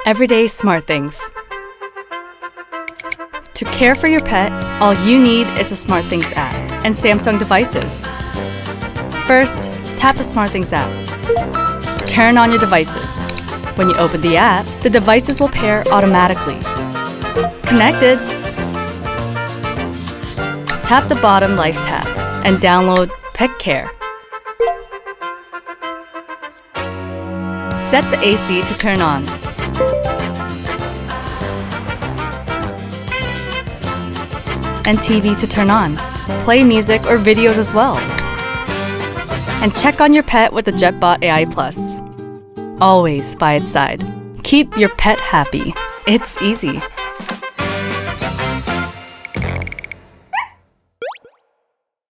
Everyday smart things. To care for your pet, all you need is a SmartThings app and Samsung devices. First, tap the SmartThings app. Turn on your devices. When you open the app, the devices will pair automatically. Connected. Tap the bottom Life tab and download Pet Care. Set the AC to turn on. And TV to turn on. Play music or videos as well. And check on your pet with the JetBot AI Plus. Always by its side. Keep your pet happy. It's easy.